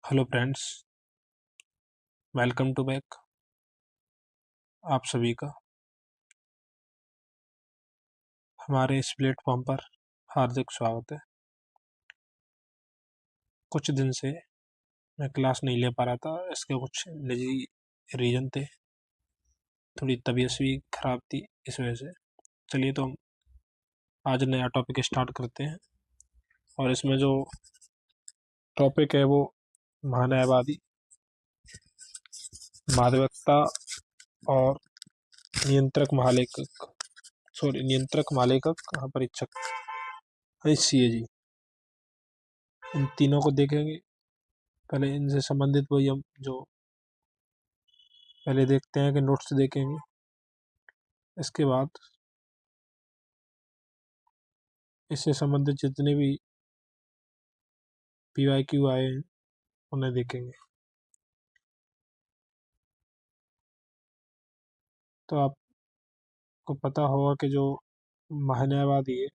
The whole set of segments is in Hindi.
Hello friends, welcome to back. आप सभी का हमारे इस प्लेटफॉर्म पर हार्दिक स्वागत है। कुछ दिन से मैं क्लास नहीं ले पा रहा था, इसके कुछ निजी रीजन थे, थोड़ी तबीयत भी खराब थी इस वजह से। चलिए तो हम आज नया टॉपिक स्टार्ट करते हैं और इसमें जो टॉपिक है वो महान्यायवादी, मादकता और नियंत्रक महालेखक नियंत्रक महालेखक परीक्षक CAG, इन तीनों को देखेंगे। पहले इनसे संबंधित वही हम जो पहले देखते हैं कि नोट्स देखेंगे, इसके बाद इससे संबंधित जितने भी PYQ आए हैं उन्हें देखेंगे। तो आपको पता होगा कि जो महान्यायवादी है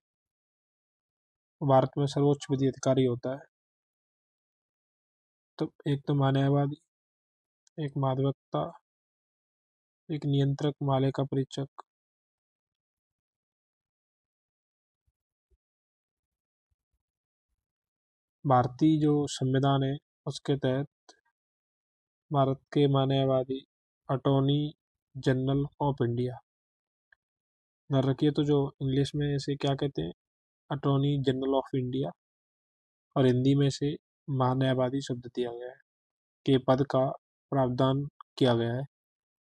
वो भारत में सर्वोच्च विधि अधिकारी होता है। तो एक तो महान्यायवादी, एक मादकता, एक नियंत्रक मालिका परीक्षक। भारतीय जो संविधान है उसके तहत भारत के महान्यायवादी अटॉर्नी जनरल ऑफ इंडिया, ध्यान रखिए। तो जो इंग्लिश में इसे क्या कहते हैं, अटॉर्नी जनरल ऑफ इंडिया, और हिंदी में इसे महान्यायवादी शब्द दिया गया है के पद का प्रावधान किया गया है।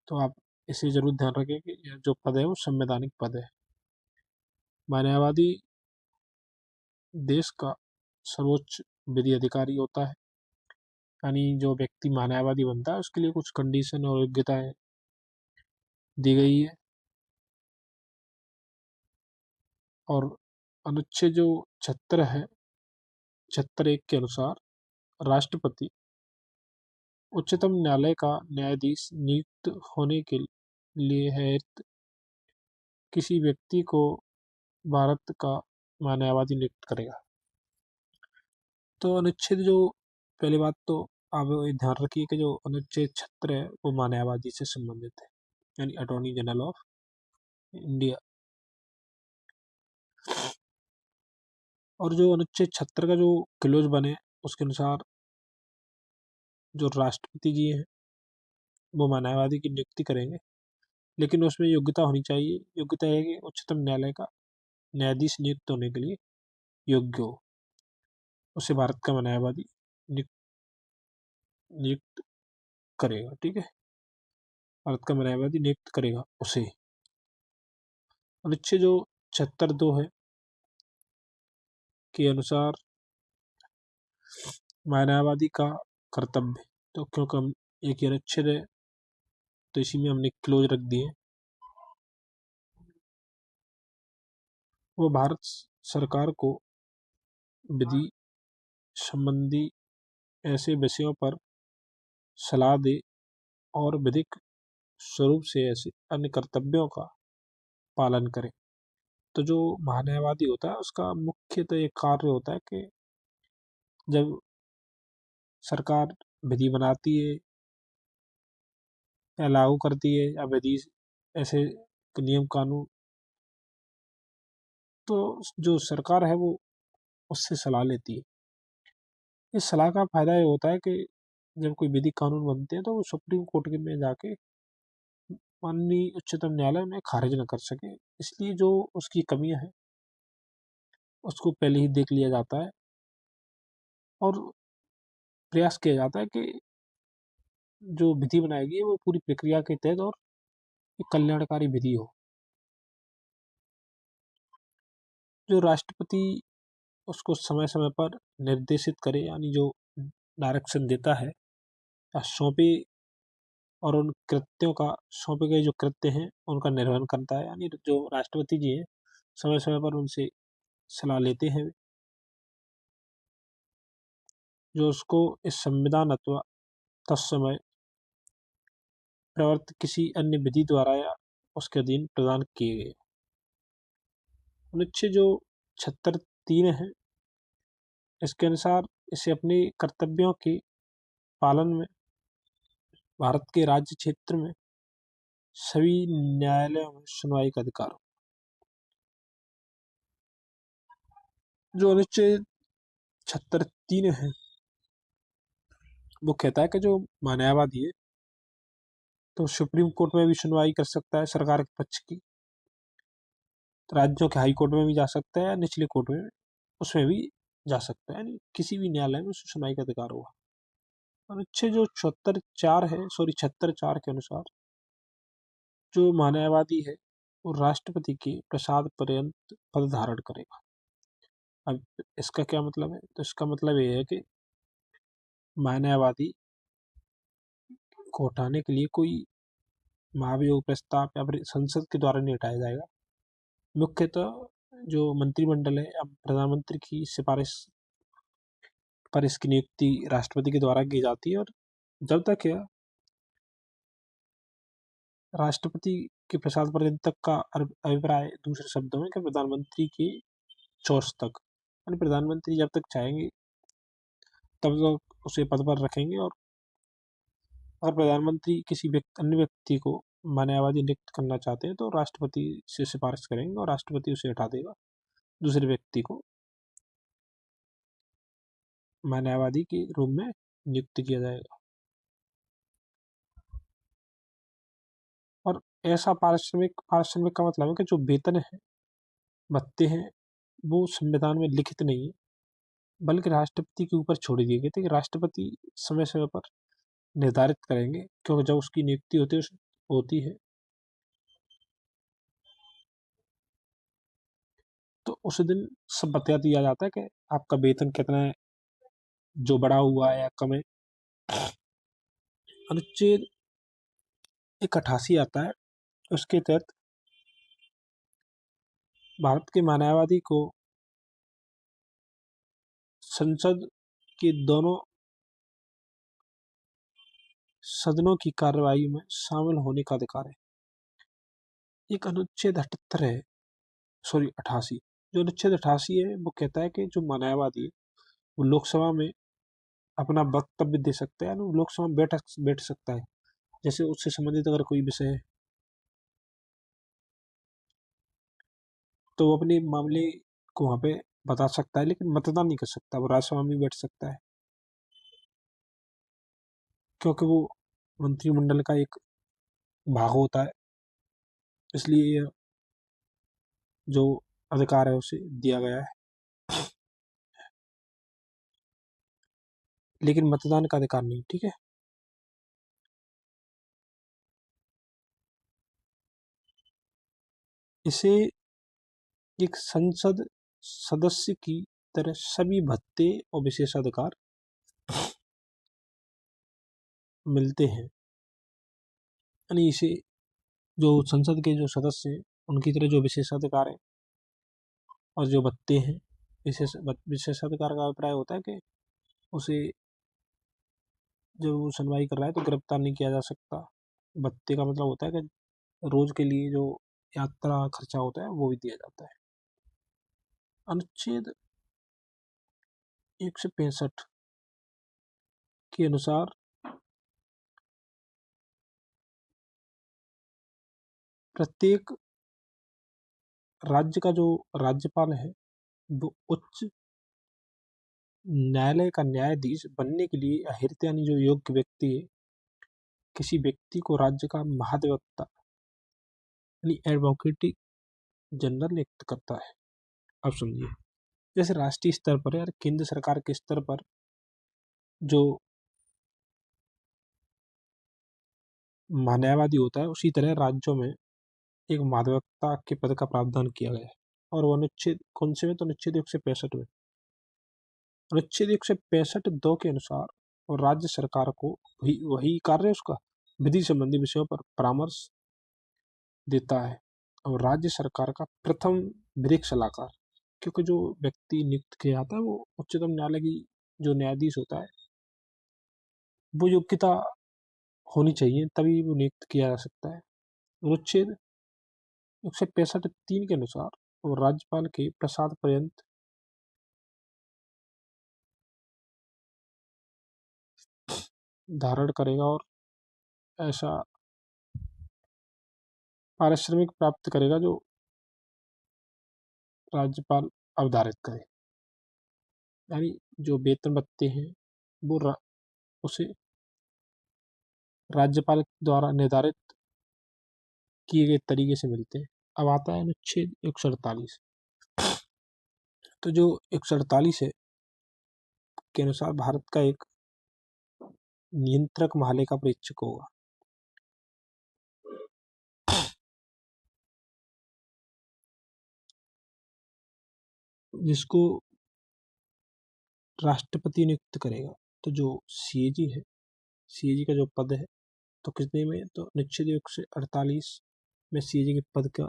तो आप इसे जरूर ध्यान रखें कि यह जो पद है वो संवैधानिक पद है। महान्यायवादी देश का सर्वोच्च विधि अधिकारी होता है, यानी जो व्यक्ति महान्यायवादी बनता है उसके लिए कुछ कंडीशन और योग्यताएं दी गई है। और अनुच्छेद जो 76 है, 76(1) के अनुसार राष्ट्रपति उच्चतम न्यायालय का न्यायाधीश नियुक्त होने के लिए है किसी व्यक्ति को भारत का महान्यायवादी नियुक्त करेगा। तो अनुच्छेद जो पहली बात तो आप ये ध्यान रखिए कि जो अनुच्छेद 76 है वो महान्यायवादी से संबंधित है, यानी अटॉर्नी जनरल ऑफ इंडिया। और जो अनुच्छेद 76 का जो क्लोज बने उसके अनुसार जो राष्ट्रपति जी हैं वो महान्यायवादी की नियुक्ति करेंगे, लेकिन उसमें योग्यता होनी चाहिए। योग्यता है कि उच्चतम न्यायालय का न्यायाधीश नियुक्त होने के लिए योग्य हो, उसे भारत का न्यायवादी नियुक्त करेगा। ठीक है, भारत का न्यायवादी नियुक्त करेगा उसे। अनुच्छेद जो 76(2) है के अनुसार न्यायवादी का कर्तव्य, तो क्योंकि हम एक ही अनुच्छेद है तो इसी में हमने क्लोज रख दिए। वो भारत सरकार को विधि संबंधी ऐसे विषयों पर सलाह दे और विधिक स्वरूप से ऐसे अन्य कर्तव्यों का पालन करे। तो जो महान्यायवादी होता है उसका मुख्यतः एक कार्य होता है कि जब सरकार विधि बनाती है या लागू करती है या विधि ऐसे नियम कानून, तो जो सरकार है वो उससे सलाह लेती है। इस सलाह का फायदा ये होता है कि जब कोई विधि कानून बनते हैं तो वो सुप्रीम कोर्ट के में जाके माननीय उच्चतम न्यायालय में खारिज न कर सके, इसलिए जो उसकी कमियां हैं उसको पहले ही देख लिया जाता है और प्रयास किया जाता है कि जो विधि बनाएगी वो पूरी प्रक्रिया के तहत और एक कल्याणकारी विधि हो। जो राष्ट्रपति उसको समय समय पर निर्देशित करे, यानी जो डायरेक्शन देता है या सौंपे, और उन कृत्यों का सौंपे गए जो कृत्य हैं उनका निर्वहन करता है, यानी जो राष्ट्रपति जी हैं समय समय पर उनसे सलाह लेते हैं जो उसको इस संविधान अथवा तत्समय प्रवर्तित किसी अन्य विधि द्वारा या उसके अधीन प्रदान किए गए। अनुच्छेद जो 76(3) है इसके अनुसार इसे अपने कर्तव्यों के पालन में भारत के राज्य क्षेत्र में सभी न्यायालयों में सुनवाई का अधिकार हो। जो अनुच्छेद 76(3) है वो कहता है कि जो न्यायवादी है तो सुप्रीम कोर्ट में भी सुनवाई कर सकता है सरकार के पक्ष की, तो राज्यों के हाई कोर्ट में भी जा सकता है, निचले कोर्ट में उसमें भी जा सकता है, यानी किसी भी न्यायालय में उसे सुनवाई का अधिकार होगा। अनुच्छेद जो 76(4) के अनुसार जो न्यायवादी है वो राष्ट्रपति के प्रसाद पर्यंत पद धारण करेगा। अब इसका क्या मतलब है? तो इसका मतलब ये है कि न्यायवादी को हटाने के लिए कोई महाभियोग प्रस्ताव या फिर संसद के द्वारा नहीं हटाया जाएगा। मुख्यतः जो मंत्रिमंडल है या प्रधानमंत्री की सिफारिश पर इसकी नियुक्ति राष्ट्रपति के द्वारा की जाती है, और जब तक यह राष्ट्रपति के प्रसाद पर्यंत तक का अभिप्राय दूसरे शब्दों में कि प्रधानमंत्री के चोर्स तक, यानी प्रधानमंत्री जब तक चाहेंगे तब तक उसे पद पर रखेंगे, और अगर प्रधानमंत्री किसी अन्य व्यक्ति को न्यायवादी नियुक्त करना चाहते हैं तो राष्ट्रपति से सिफारिश करेंगे और राष्ट्रपति उसे हटा देगा, दूसरे व्यक्ति को न्यायवादी के रूप में नियुक्त किया जाएगा। और ऐसा पारिश्रमिक का मतलब है कि जो वेतन है, भत्ते हैं, वो संविधान में लिखित नहीं है बल्कि राष्ट्रपति के ऊपर छोड़ दिए गए थे कि राष्ट्रपति समय समय पर निर्धारित करेंगे, क्योंकि जब उसकी नियुक्ति होती है तो उस दिन सब बता दिया जाता है कि आपका वेतन कितना है, जो बढ़ा हुआ है या कम है। अनुच्छेद 88 आता है, उसके तहत भारत के न्यायवादी को संसद के दोनों सदनों की कार्यवाही में शामिल होने का अधिकार है। एक अनुच्छेद 78 है, 88। जो अनुच्छेद 88 है वो कहता है कि जो न्यायवादी है वो लोकसभा में अपना वक्तव्य दे सकता है, लोकसभा में बैठ सकता है, जैसे उससे संबंधित अगर कोई विषय है तो वो अपने मामले को वहाँ पे बता सकता है, लेकिन मतदान नहीं कर सकता। वो राज्यसभा में बैठ सकता है क्योंकि वो मंत्रिमंडल का एक भाग होता है, इसलिए यह जो अधिकार है उसे दिया गया है, लेकिन मतदान का अधिकार नहीं। ठीक है, इसे एक संसद सदस्य की तरह सभी भत्ते और विशेषाधिकार मिलते हैं, यानी इसे जो संसद के जो सदस्य हैं उनकी तरह जो विशेषाधिकार है और जो भत्ते हैं, विशेषाधिकार का अभिप्राय होता है कि उसे जब वो सुनवाई कर रहा है तो गिरफ्तार नहीं किया जा सकता। भत्ते का मतलब होता है कि रोज के लिए जो यात्रा खर्चा होता है वो भी दिया जाता है। अनुच्छेद 165 के अनुसार प्रत्येक राज्य का जो राज्यपाल है वो उच्च न्यायालय का न्यायाधीश बनने के लिए अहिर्त यानी जो योग्य व्यक्ति है, किसी व्यक्ति को राज्य का महाधिवक्ता यानी एडवोकेट जनरल नियुक्त करता है। अब समझिए, जैसे राष्ट्रीय स्तर पर या केंद्र सरकार के स्तर पर जो न्यायवादी होता है, उसी तरह राज्यों में एक महाधिवक्ता के पद का प्रावधान किया गया है। और वो अनुच्छेद कौन से में? तो अनुच्छेद 165 में। अनुच्छेद 165(2) के अनुसार और राज्य सरकार को वही कार्य उसका विधि संबंधी विषयों पर परामर्श देता है, और राज्य सरकार का प्रथम विधिक सलाहकार, क्योंकि जो व्यक्ति नियुक्त किया जाता है वो उच्चतम न्यायालय की जो न्यायाधीश होता है वो योग्यता होनी चाहिए, तभी वो नियुक्त किया जा सकता है। अनुच्छेद 165(3) के अनुसार और राज्यपाल के प्रसाद पर्यंत धारण करेगा और ऐसा पारिश्रमिक प्राप्त करेगा जो राज्यपाल अवधारित करे। यानी जो वेतन भत्ते हैं वो उसे राज्यपाल द्वारा निर्धारित किए गए तरीके से मिलते हैं। अब आता है अनुच्छेद 148। तो जो 148 है के अनुसार भारत का एक नियंत्रक महालेखा परीक्षक होगा, जिसको राष्ट्रपति नियुक्त करेगा। तो जो सीएजी है, सीएजी का जो पद है, तो कितने में, तो अनुच्छेद 148 में सीएजी के पद का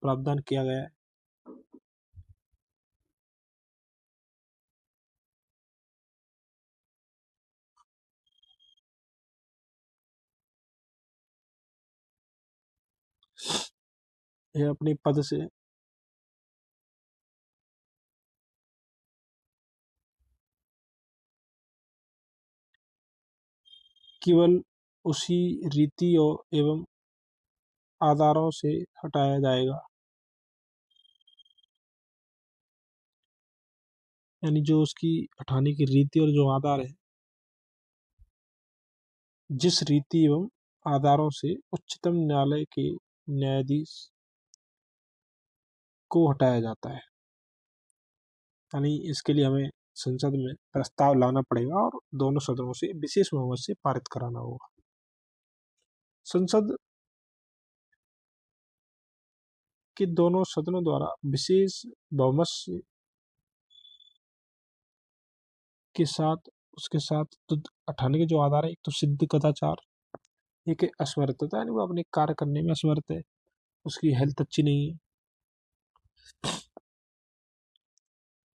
प्रावधान किया गया है। यह अपने पद से केवल उसी रीति एवं आधारों से हटाया जाएगा, यानी जो उसकी हटाने की रीति और जो आधार है, जिस रीति एवं आधारों से उच्चतम न्यायालय के न्यायाधीश को हटाया जाता है। यानी इसके लिए हमें संसद में प्रस्ताव लाना पड़ेगा और दोनों सदनों से विशेष बहुमत से पारित कराना होगा। संसद के दोनों सदनों द्वारा विशेष बहुमत के साथ उसके साथ तो हटाने के जो आधार है, एक तो सिद्ध कदाचार, एक है असमर्थता, यानी वो अपने कार्य करने में असमर्थ है, उसकी हेल्थ अच्छी नहीं है,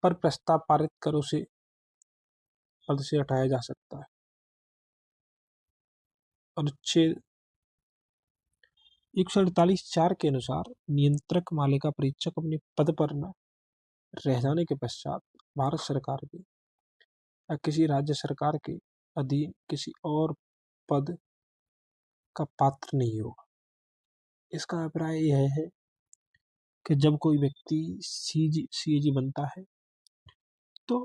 पर प्रस्ताव पारित कर उसे पद से हटाया जा सकता है। अनुच्छेद 148(4) के अनुसार नियंत्रक मालिका परीक्षक अपने पद पर न रह जाने के पश्चात भारत सरकार के या किसी राज्य सरकार के अधीन किसी और पद का पात्र नहीं होगा। इसका अभिप्राय यह है कि जब कोई व्यक्ति सीएजी बनता है तो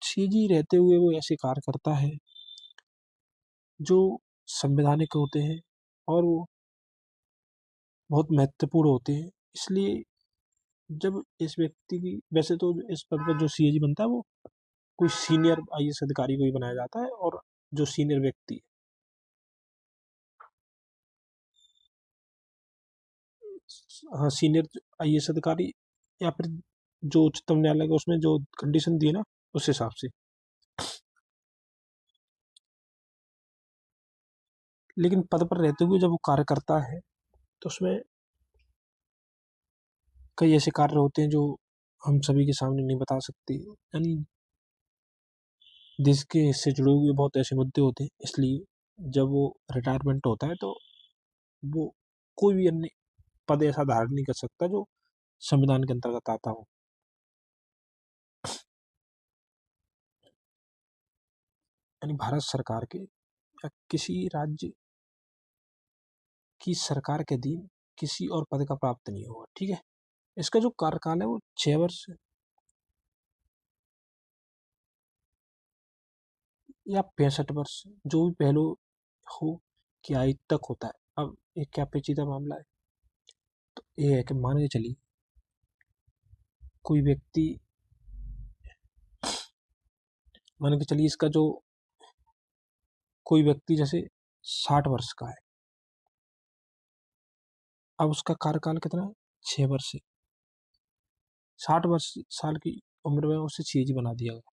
सीएजी रहते हुए वो ऐसे कार्य करता है जो संवैधानिक होते हैं और वो बहुत महत्वपूर्ण होते हैं। इसलिए जब इस व्यक्ति की, वैसे तो इस पद पर जो सीएजी बनता है वो कोई सीनियर आईएएस अधिकारी को ही बनाया जाता है, और जो सीनियर व्यक्ति, हाँ, सीनियर आईएएस अधिकारी या फिर जो उच्चतम न्यायालय का उसमें जो कंडीशन दी है ना, उस हिसाब से। लेकिन पद पर रहते हुए जब वो कार्य करता है तो उसमें कई ऐसे कार्य होते हैं जो हम सभी के सामने नहीं बता सकते, यानी देश के से जुड़े हुए बहुत ऐसे मुद्दे होते हैं। इसलिए जब वो रिटायरमेंट होता है तो वो कोई भी अन्य पद ऐसा धारण नहीं कर सकता जो संविधान के अंतर्गत आता हो। यानी भारत सरकार के या किसी राज्य की सरकार के अधीन किसी और पद का प्राप्त नहीं होगा। ठीक है, इसका जो कार्यकाल है वो 6 वर्ष या 65 वर्ष, जो भी पहलू हो की आयु तक होता है। अब एक क्या पेचीदा मामला है, तो ये है कि मान के चलिए कोई व्यक्ति, मान के चलिए इसका जो कोई व्यक्ति जैसे 60 वर्ष का है, अब उसका कार्यकाल कितना है, 6 वर्ष है। 60 साल की उम्र में उसे सीएजी बना दिया गया।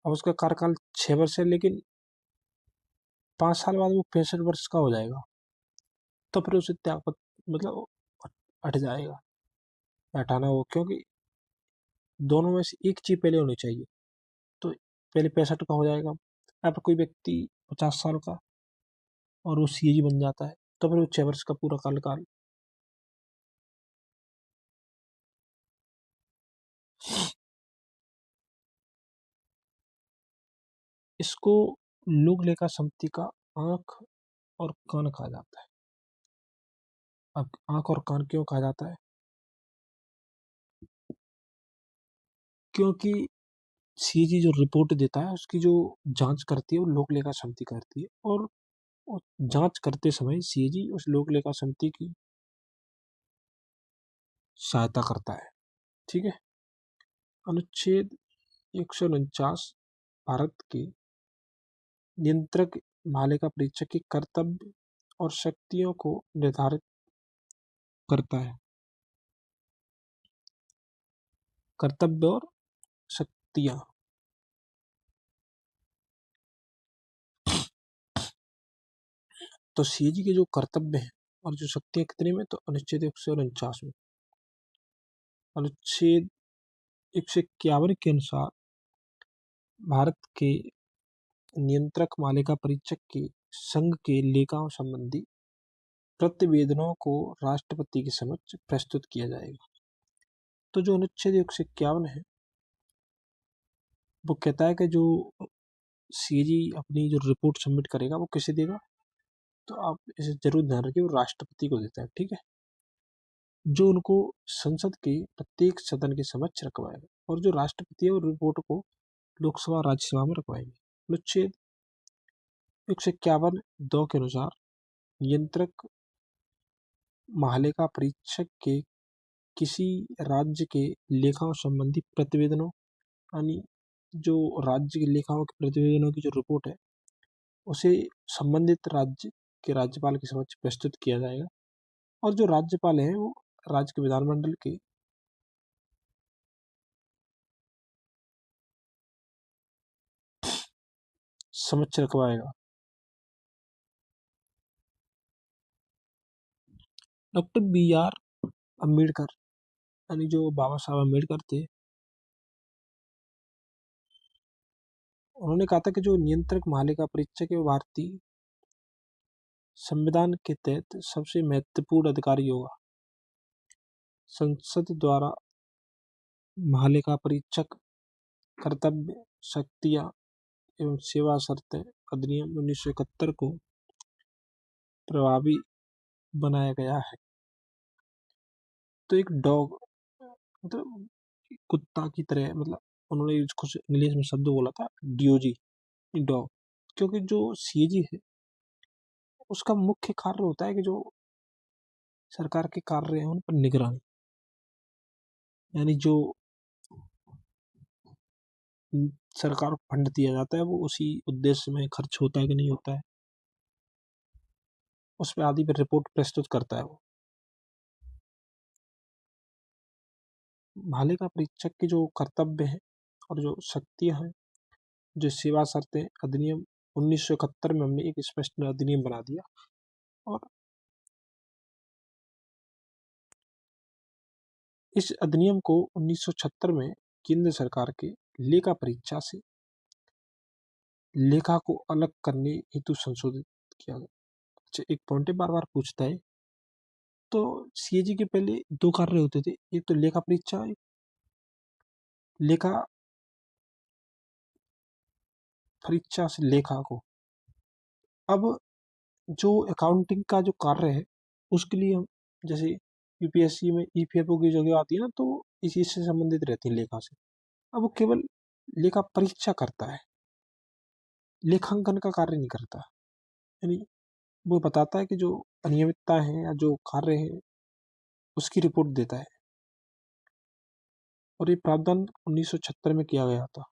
अब उसका कार्यकाल 6 वर्ष है, लेकिन 5 साल बाद वो 65 वर्ष का हो जाएगा, तो फिर उसे त्याग मतलब हट जाएगा या हटाना हो, क्योंकि दोनों में से एक चीज पहले होनी चाहिए। तो पहले 65 का हो जाएगा। अब कोई व्यक्ति 50 साल का और वो सीएजी बन जाता है, तो फिर वो 6 वर्ष का पूरा कार्यकाल, इसको लोक लेखा समिति का आंख और कान कहा जाता है। अब आंख और कान क्यों कहा जाता है? क्योंकि सीएजी जो रिपोर्ट देता है उसकी जो जांच करती है वो लोक लेखा समिति करती है, और जांच करते समय सीएजी उस लोक लेखा समिति की सहायता करता है। ठीक है। अनुच्छेद 149 भारत के नियंत्रक महालेखा परीक्षक के कर्तव्य और शक्तियों को निर्धारित करता है। कर्तव्य और शक्तियां। तो सीएजी के जो कर्तव्य हैं और जो शक्तियां कितने में, तो अनुच्छेद 149 में। अनुच्छेद 151 के अनुसार भारत के नियंत्रक मालिका परीक्षक के संघ के लेखाओं संबंधी प्रतिवेदनों को राष्ट्रपति के समक्ष प्रस्तुत किया जाएगा। तो जो अनुच्छेद 151 है वो कहता है कि जो सीएजी अपनी जो रिपोर्ट सबमिट करेगा वो किसे देगा, तो आप इसे जरूर ध्यान रखिए, वो राष्ट्रपति को देता है। ठीक है। जो उनको संसद के प्रत्येक सदन के समक्ष रखवाएगा, और जो राष्ट्रपति है वो रिपोर्ट को लोकसभा राज्यसभा में रखवाएंगे। अनुच्छेद 151 दो के अनुसार नियंत्रक महालेखा परीक्षक के किसी राज्य के लेखाओं संबंधी प्रतिवेदनों, यानी जो राज्य के लेखाओं के प्रतिवेदनों की जो रिपोर्ट है उसे संबंधित राज्य के राज्यपाल के समक्ष प्रस्तुत किया जाएगा, और जो राज्यपाल हैं वो राज्य के विधानमंडल के समक्ष रखवाएगा। डॉक्टर बी आर अम्बेडकर, यानी जो बाबा साहब अम्बेडकर थे, उन्होंने कहा था कि जो नियंत्रक महालेखा परीक्षक है वो भारतीय संविधान के तहत सबसे महत्वपूर्ण अधिकारी होगा। संसद द्वारा महालेखा परीक्षक कर्तव्य, शक्तियां एवं सेवा शर्तें अधिनियम 1971 को प्रभावी बनाया गया है। तो एक डॉग, मतलब कुत्ता की तरह, मतलब उन्होंने कुछ इंग्लिश में शब्द बोला था, डीओजी, डॉग। क्योंकि जो सीएजी है उसका मुख्य कार्य होता है कि जो सरकार के कार्य हैं उन पर निगरानी, यानी जो सरकार को फंड दिया जाता है वो उसी उद्देश्य में खर्च होता है कि नहीं होता है, उस पर आदि पर रिपोर्ट प्रस्तुत करता है वो। महालेखा परीक्षक के जो कर्तव्य हैं और जो शक्तियां हैं, जो सेवा शर्तें अधिनियम 1971 में हमने एक स्पष्ट अधिनियम बना दिया, और इस अधिनियम को 1976 में केंद्र सरकार के लेखा परीक्षा से लेखा को अलग करने हेतु संशोधित किया गया। अच्छा, एक पॉइंट बार बार पूछता है, तो सीएजी के पहले दो कार्य होते थे, एक तो लेखा परीक्षा, एक लेखा परीक्षा से लेखा को। अब जो अकाउंटिंग का जो कार्य है उसके लिए हम, जैसे यूपीएससी में ईपीएफओ की जगह आती है ना, तो इसी से संबंधित रहती है लेखा से। अब वो केवल लेखा परीक्षा करता है, लेखांकन का कार्य नहीं करता। यानी वो बताता है कि जो अनियमितता है या जो कार्य है उसकी रिपोर्ट देता है, और ये प्रावधान 1976 में किया गया था।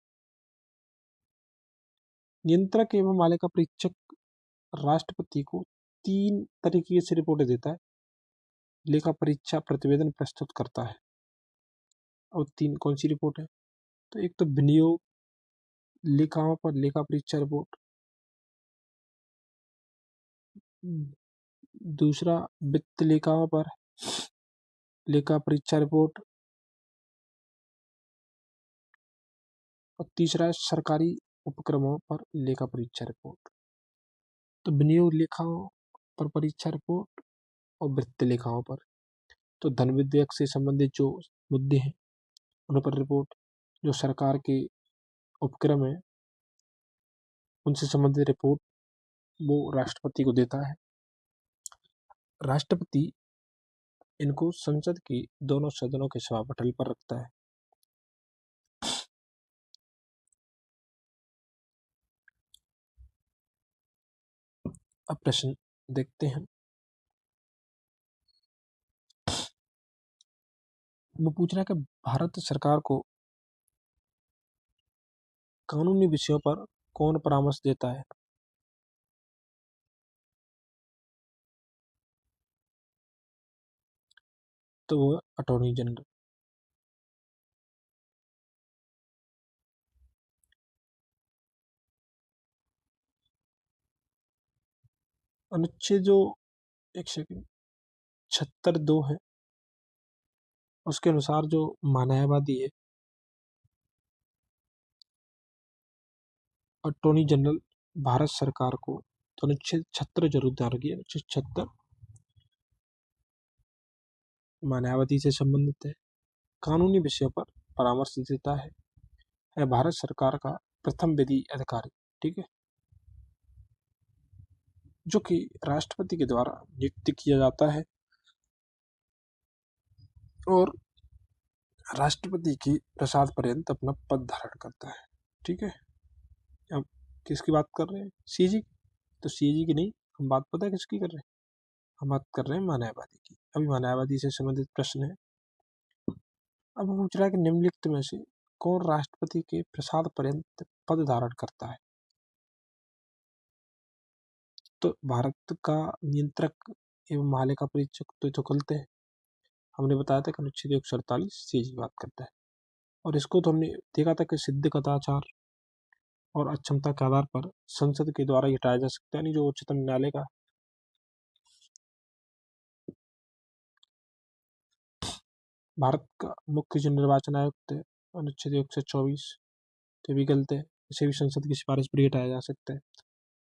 नियंत्रक एवं मालिका परीक्षक राष्ट्रपति को 3 तरीके से रिपोर्ट देता है, लेखा परीक्षा प्रतिवेदन प्रस्तुत करता है। और 3 कौन सी रिपोर्ट है, तो एक तो विनियोग लेखाओं पर लेखा परीक्षा रिपोर्ट, दूसरा वित्त लेखाओं पर लेखा परीक्षा रिपोर्ट, और तीसरा है सरकारी उपक्रमों पर लेखा परीक्षा रिपोर्ट। तो विनियोग लेखाओं पर परीक्षा रिपोर्ट और वित्त लेखाओं पर, तो धन विधेयक से संबंधित जो मुद्दे हैं उन पर रिपोर्ट, जो सरकार के उपक्रम है उनसे संबंधित रिपोर्ट वो राष्ट्रपति को देता है। राष्ट्रपति इनको संसद की दोनों सदनों के सभापटल पर रखता है। अब प्रश्न देखते हैं। वो पूछ रहा है कि भारत सरकार को कानूनी विषयों पर कौन परामर्श देता है। तो वो अटॉर्नी जनरल। अनुच्छेद जो 76(2) है, उसके अनुसार जो न्यायवादी है, अटॉर्नी जनरल भारत सरकार को, तो अनुच्छेद 76 जरूर ध्यान रखिए, अनुच्छेद 76 न्यायवादी से संबंधित है, कानूनी विषयों पर परामर्श देता है भारत सरकार का प्रथम विधि अधिकारी, ठीक है, जो कि राष्ट्रपति के द्वारा नियुक्त किया जाता है और राष्ट्रपति की प्रसाद पर्यंत अपना पद धारण करता है, ठीक है। अब किसकी बात कर रहे हैं? सीजी। तो सीजी की नहीं, हम बात पता है किसकी कर रहे हैं? हम बात कर रहे हैं न्यायवादी की। अभी न्यायवादी से संबंधित प्रश्न है। अब पूछ रहा है कि निम्नलिखित में से कौन राष्ट्रपति के प्रसाद पर्यंत पद धारण करता है। तो भारत का नियंत्रक एवं महालेखा परीक्षक तो गलत है। हमने बताया था कि अनुच्छेद 147 सीजी बात करता है, और इसको तो हमने देखा था कि सिद्ध कदाचार और अक्षमता के आधार पर संसद के द्वारा हटाया जा सकता है, नहीं जो उच्चतम न्यायालय का भारत का मुख्य जो निर्वाचन आयुक्त है, अनुच्छेद 124, तो भी गलत है, इसे भी संसद की सिफारिश पर हटाया जा सकता है।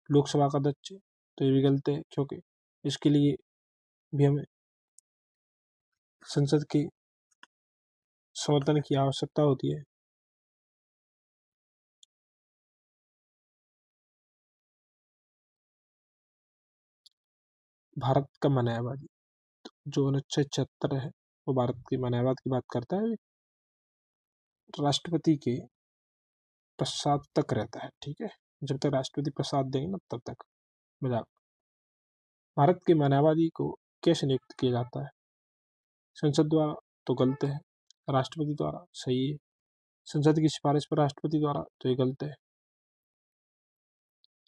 लोकसभा का अध्यक्ष, तो ये भी गलत है, क्योंकि इसके लिए भी हमें संसद के समर्थन की आवश्यकता होती है। भारत का न्यायवादी, जो अनुच्छेद 76 है, वो भारत के न्यायवाद की बात करता है, राष्ट्रपति के प्रसाद तक रहता है, ठीक है। जब तक राष्ट्रपति प्रसाद देंगे ना, तब तक। मजाक। भारत के न्यायवादी को कैसे नियुक्त किया जाता है? संसद द्वारा, तो गलत है। राष्ट्रपति द्वारा, सही है। संसद की सिफारिश पर राष्ट्रपति द्वारा, तो ये गलत है।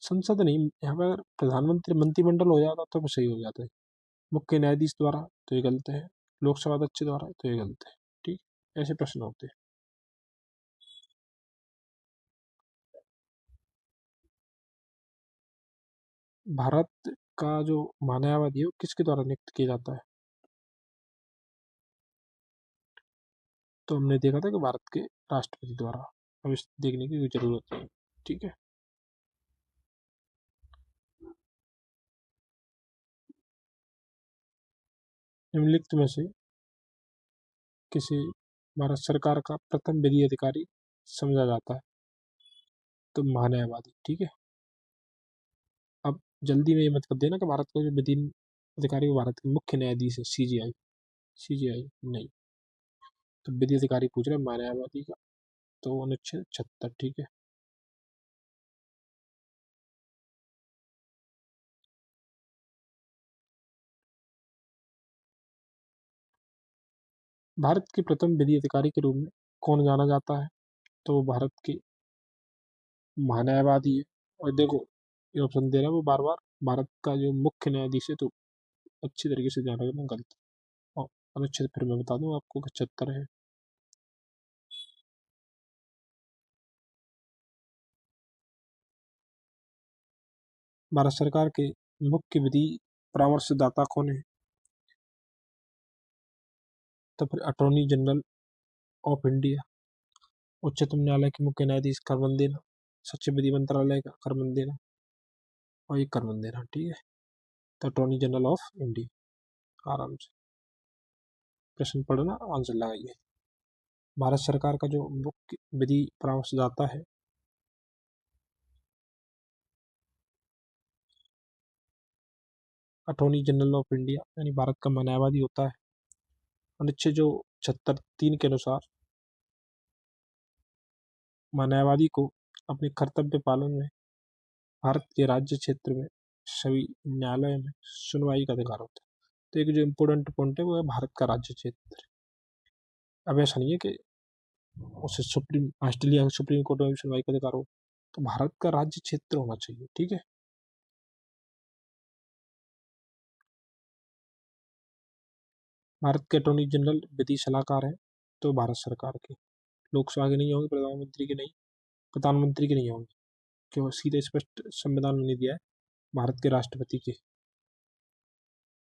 संसद नहीं, यहाँ पर प्रधानमंत्री मंत्रिमंडल हो जाता तो सही हो जाता है। मुख्य न्यायाधीश द्वारा, तो ये गलत है। लोकसभा अध्यक्ष द्वारा, तो ये गलत है, ठीक। ऐसे प्रश्न होते हैं। भारत का जो न्यायवादी है, वो किसके द्वारा नियुक्त किया जाता है? तो हमने देखा था कि भारत के राष्ट्रपति द्वारा। अब इस देखने की जरूरत है, ठीक है। निम्नलिखित में से किसी भारत सरकार का प्रथम विधि अधिकारी समझा जाता है? तो न्यायवादी, ठीक है। अब जल्दी में ये मत कर देना कि भारत का जो विधि अधिकारी वो भारत के मुख्य न्यायाधीश है, सीजीआई। सीजीआई नहीं। तो विधि अधिकारी पूछ रहे हैं न्यायवादी का, तो अनुच्छेद 76, ठीक है। भारत के प्रथम विधि अधिकारी के रूप में कौन जाना जाता है? तो वो भारत के महान्यायवादी है। और देखो, ये ऑप्शन दे रहा है वो बार बार भारत का जो मुख्य न्यायाधीश है, तो अच्छी तरीके से ध्यान रखना, गलत। और अनुच्छेद फिर मैं बता दूं आपको, 75 है। भारत सरकार के मुख्य विधि परामर्शदाता कौन है? तो फिर अटॉर्नी जनरल ऑफ इंडिया, उच्चतम न्यायालय के मुख्य न्यायाधीश करमन देना, सचिव विधि मंत्रालय का करमन देना, और ये करमन देना, ठीक है। तो अटॉर्नी जनरल ऑफ इंडिया। आराम से प्रश्न पढ़ना, आंसर लगाइए। भारत सरकार का जो मुख्य विधि परामर्शदाता है, अटॉर्नी जनरल ऑफ इंडिया यानी भारत का न्यायवादी होता है। अनुच्छेद जो 76(3) के अनुसार न्यायवादी को अपने कर्तव्य पालन में भारत के राज्य क्षेत्र में सभी न्यायालयों में सुनवाई का अधिकार होता है। तो एक जो इम्पोर्टेंट पॉइंट है वो है भारत का राज्य क्षेत्र। अब ऐसा नहीं है कि उसे ऑस्ट्रेलिया के सुप्रीम कोर्ट में भी सुनवाई का अधिकार हो, तो भारत का राज्य क्षेत्र होना चाहिए। ठीक है। भारत के अटॉर्नी जनरल विधि सलाहकार हैं, तो भारत सरकार के, लोकसभा के नहीं होंगे, प्रधानमंत्री के नहीं, प्रधानमंत्री के नहीं होंगे, क्यों सीधे स्पष्ट संविधान में नहीं दिया है, भारत के राष्ट्रपति के।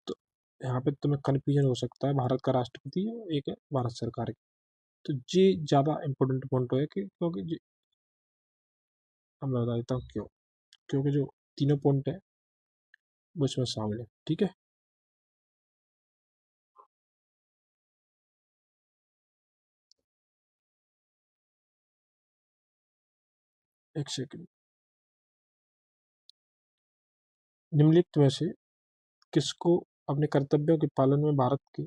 तो यहाँ पे तुम्हें कन्फ्यूजन हो सकता है, भारत का राष्ट्रपति एक है भारत सरकार की। तो ये ज़्यादा इम्पोर्टेंट पॉइंट है कि क्योंकि अब मैं बता देता हूँ क्यों, क्योंकि जो तीनों पॉइंट है वो इसमें शामिल है। ठीक है। एक सेकंड। निम्नलिखित में से किसको अपने कर्तव्यों के पालन में भारत के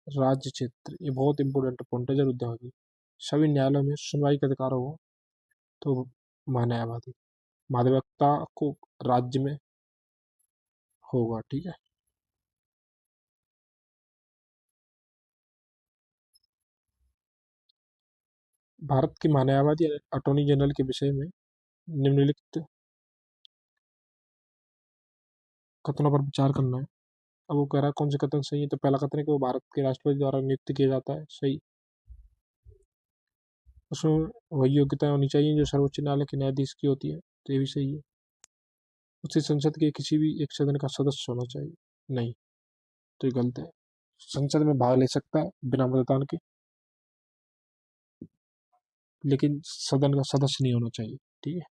राज्य क्षेत्र, ये बहुत इंपॉर्टेंट पॉइंट है, जरूर ध्यान रखिए, सभी न्यायालयों में सुनवाई का अधिकार हो, तो महान्यायवादी माध्यमिकता को राज्य में होगा। ठीक है। भारत के महान्यायवादी अटॉर्नी जनरल के विषय में निम्नलिखित कथनों पर विचार करना है। अब वो कह रहा है कौन से कथन सही है, तो पहला कथन है कि वो भारत के राष्ट्रपति द्वारा नियुक्त किया जाता है, सही। उसमें वही योग्यता होनी चाहिए जो सर्वोच्च न्यायालय के न्यायाधीश की होती है, तो ये भी सही है। उसे संसद के किसी भी एक सदन का सदस्य होना चाहिए, नहीं, तो ये गलत है। संसद में भाग ले सकता है बिना मतदान के, लेकिन सदन का सदस्य नहीं होना चाहिए। ठीक है।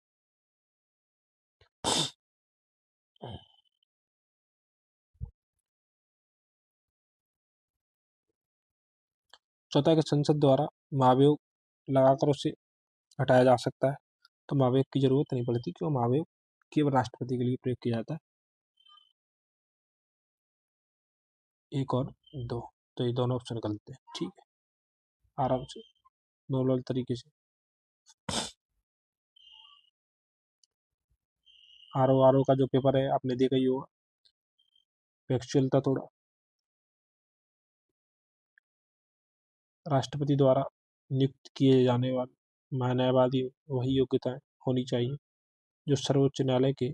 चौथा कि संसद द्वारा महाभियोग लगाकर उसे हटाया जा सकता है, तो महाभियोग की जरूरत नहीं पड़ती, क्यों महाभियोग केवल राष्ट्रपति के लिए प्रयोग किया जाता है। एक और दो, तो ये दोनों ऑप्शन गलत है। ठीक है। आराम से नॉर्मल तरीके से आर ओ का जो पेपर है आपने देखा ही होगा, फैक्चुअल था थोड़ा। राष्ट्रपति द्वारा नियुक्त किए जाने वाले न्यायवादी वही योग्यताएं होनी चाहिए जो सर्वोच्च न्यायालय के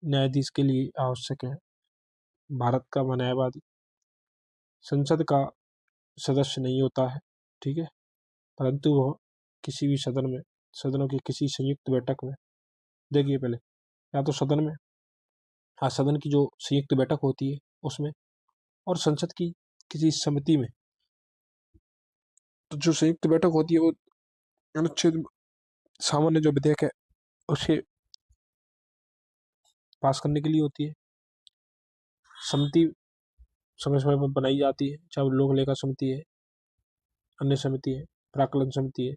न्यायाधीश के लिए आवश्यक है। भारत का न्यायवादी संसद का सदस्य नहीं होता है, ठीक है, परंतु वह किसी भी सदनों की किसी संयुक्त बैठक में, देखिए पहले, या तो सदन में, हाँ सदन की जो संयुक्त बैठक होती है उसमें, और संसद की किसी समिति में, तो जो संयुक्त बैठक होती है वो अनुच्छेद सामान्य जो विधेयक है उसे पास करने के लिए होती है। समिति समय समय पर बनाई जाती है, चाहे वो लोक लेखा समिति है, अन्य समिति है, प्राक्कलन समिति है,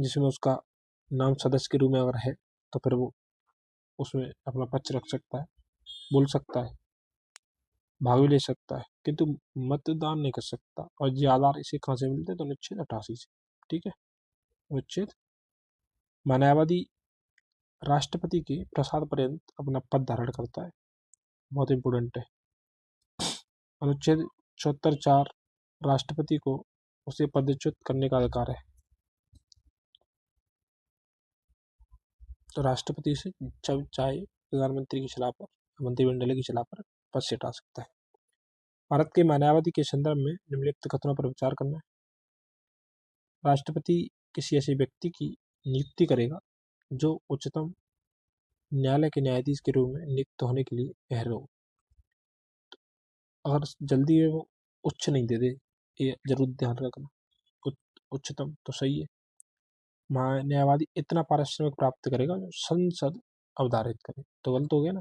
जिसमें उसका नाम सदस्य के रूप में अगर है तो फिर वो उसमें अपना पक्ष रख सकता है, बोल सकता है, भाग भी ले सकता है, किंतु मतदान नहीं कर सकता। और ये आधार इसे कहाँ से मिलते हैं, तो अनुच्छेद 88 से। ठीक है। अनुच्छेद न्यायवादी राष्ट्रपति के प्रसाद पर्यंत अपना पद धारण करता है, बहुत इंपोर्टेंट है। अनुच्छेद 74(4) राष्ट्रपति को उसे पदच्युत करने का अधिकार है, तो राष्ट्रपति से चाहे प्रधानमंत्री की सलाह पर, मंत्रिमंडल की सलाह पर पद से हटा सकता है। भारत के न्यायवादी के संदर्भ में निम्नलिखित कथनों पर विचार करना है। राष्ट्रपति किसी ऐसे व्यक्ति की नियुक्ति करेगा जो उच्चतम न्यायालय के न्यायाधीश के रूप में नियुक्त होने के लिए अहर हो। अगर जल्दी में वो उच्च नहीं दे दे, ये जरूर ध्यान रखना, उच्चतम तो सही है। न्यायवादी इतना पारिश्रमिक प्राप्त करेगा जो संसद अवधारित करे, तो गलत हो गया ना।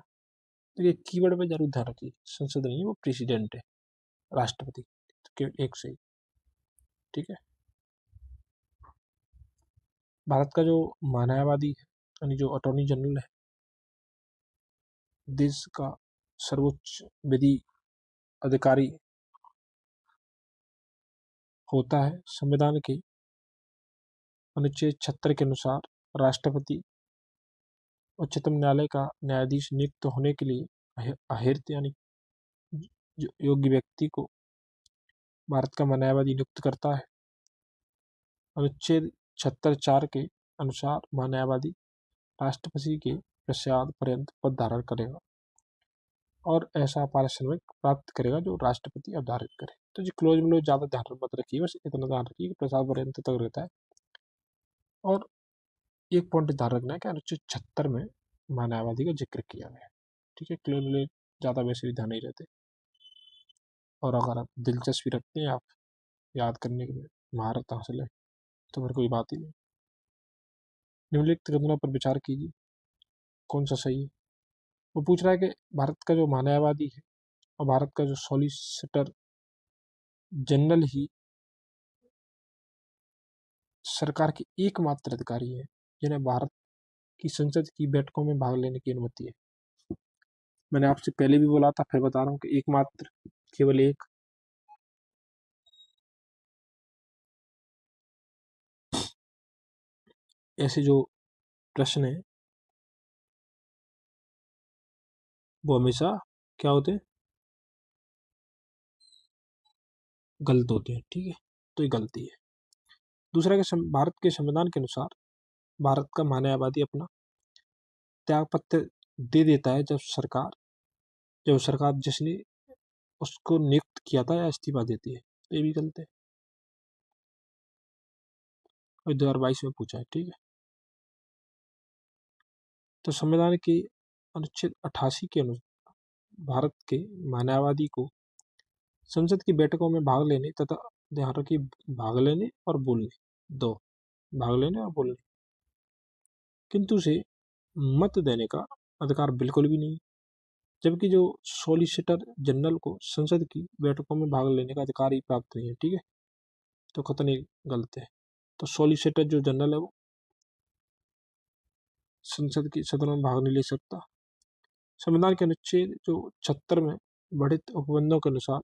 तो ये कीवर्ड पे जरूर ध्यान रखिए, संसद नहीं है, वो प्रेसिडेंट है, राष्ट्रपति, तो एक सही। ठीक है। भारत का जो न्यायवादी है यानी जो अटॉर्नी जनरल है, देश का सर्वोच्च विधि अधिकारी होता है। संविधान के अनुच्छेद 76 के अनुसार राष्ट्रपति उच्चतम न्यायालय का न्यायाधीश नियुक्त होने के लिए अहिर्त यानी योग्य व्यक्ति को भारत का न्यायवादी नियुक्त करता है। अनुच्छेद 76(4) के अनुसार महान्यायवादी राष्ट्रपति के प्रसाद पर्यंत पद धारण करेगा और ऐसा पारिश्रमिक प्राप्त करेगा जो राष्ट्रपति अवधारित करे। तो जी क्लोज में ज़्यादा ध्यान मत रखिए, बस इतना ध्यान रखिए कि प्रसाद पर्यंत तक रहता है। और एक पॉइंट ध्यान रखना है कि अनुच्छेद 76 में महान्यायवादी का जिक्र किया गया है। ठीक है, क्लोज में ज़्यादा वैसे भी ध्यान नहीं रहते। और अगर आप दिलचस्पी रखते हैं, आप याद करने के लिए महारत हासिल है, तो फिर कोई बात ही नहीं। निम्नलिखित कथनों पर विचार कीजिए, कौन सा सही है। वो पूछ रहा है कि भारत का जो महान्यायवादी है और भारत का जो सॉलिसिटर जनरल ही सरकार के एकमात्र अधिकारी है जिन्हें भारत की संसद की बैठकों में भाग लेने की अनुमति है। मैंने आपसे पहले भी बोला था, फिर बता रहा हूँ कि एकमात्र, केवल एक। ऐसे जो प्रश्न है वो हमेशा क्या होते हैं, गलत होते हैं। ठीक है, तो ये गलती है। दूसरा कि भारत के संविधान के अनुसार भारत का महान्यायवादी अपना त्यागपत्र दे देता है जब सरकार जिसने उसको नियुक्त किया था या इस्तीफा देती है। तो ये भी गलत है, और 2022 में पूछा है। ठीक है, तो संविधान के अनुच्छेद 88 के अनुसार भारत के महान्यायवादी को संसद की बैठकों में भाग लेने तथा, ध्यान रखिए, भाग लेने और बोलने, दो, भाग लेने और बोलने, किंतु उसे मत देने का अधिकार बिल्कुल भी नहीं। जबकि जो सॉलिसिटर जनरल को संसद की बैठकों में भाग लेने का अधिकार ही प्राप्त नहीं है। ठीक है, तो कथन ये गलत है। तो सॉलिसिटर जो जनरल है वो संसद की सदन में भाग नहीं ले सकता। संविधान के अनुच्छेद जो 76 में बढ़ित उपबंधों के अनुसार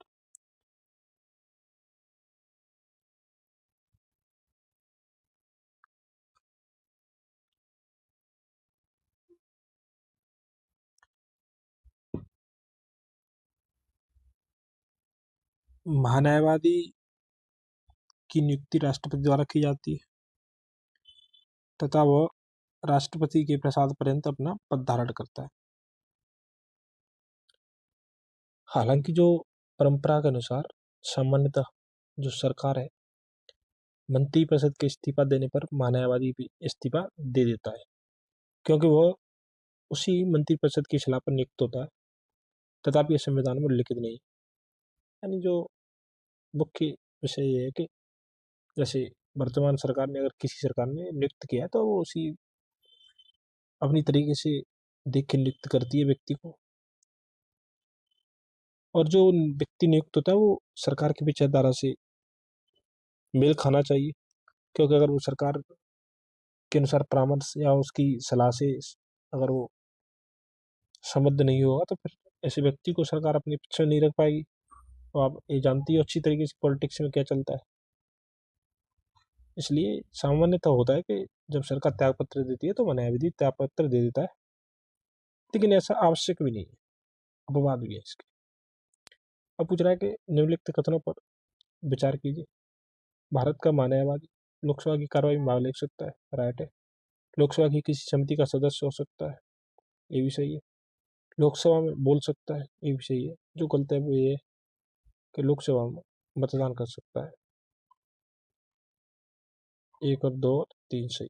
महान्यायवादी की नियुक्ति राष्ट्रपति द्वारा की जाती है तथा वह राष्ट्रपति के प्रसाद पर्यंत अपना पद धारण करता है। हालांकि जो परंपरा के अनुसार सामान्यतः जो सरकार है, मंत्रिपरिषद के इस्तीफा देने पर महान्यायवादी भी इस्तीफा दे देता है, क्योंकि वह उसी मंत्रिपरिषद की सलाह पर नियुक्त होता है। तथापि यह संविधान में उल्लिखित नहीं। यानी जो मुख्य विषय ये है कि जैसे वर्तमान सरकार ने, अगर किसी सरकार ने नियुक्त किया है तो वो उसी अपनी तरीके से देख के नियुक्त करती है व्यक्ति को, और जो व्यक्ति नियुक्त होता है वो सरकार की विचारधारा से मेल खाना चाहिए। क्योंकि अगर वो सरकार के अनुसार परामर्श या उसकी सलाह से अगर वो संबद्ध नहीं होगा तो फिर ऐसे व्यक्ति को सरकार अपने पक्ष में नहीं रख पाएगी। तो आप ये जानती हो अच्छी तरीके से पॉलिटिक्स में क्या चलता है। इसलिए सामान्यतः होता है कि जब सरकार त्यागपत्र देती है तो न्यायविधि त्यागपत्र दे देता है, लेकिन ऐसा आवश्यक भी नहीं है, अपवाद भी है इसके। अब पूछ रहा है कि निम्नलिखित कथनों पर विचार कीजिए। भारत का न्यायवादी लोकसभा की कार्रवाई में भाग ले सकता है, राइट है। लोकसभा की किसी समिति का सदस्य हो सकता है, ये भी सही है। लोकसभा में बोल सकता है, ये भी सही है। जो गलत है वो ये है कि लोकसभा में मतदान कर सकता है। 1 और 2 और 3 सही।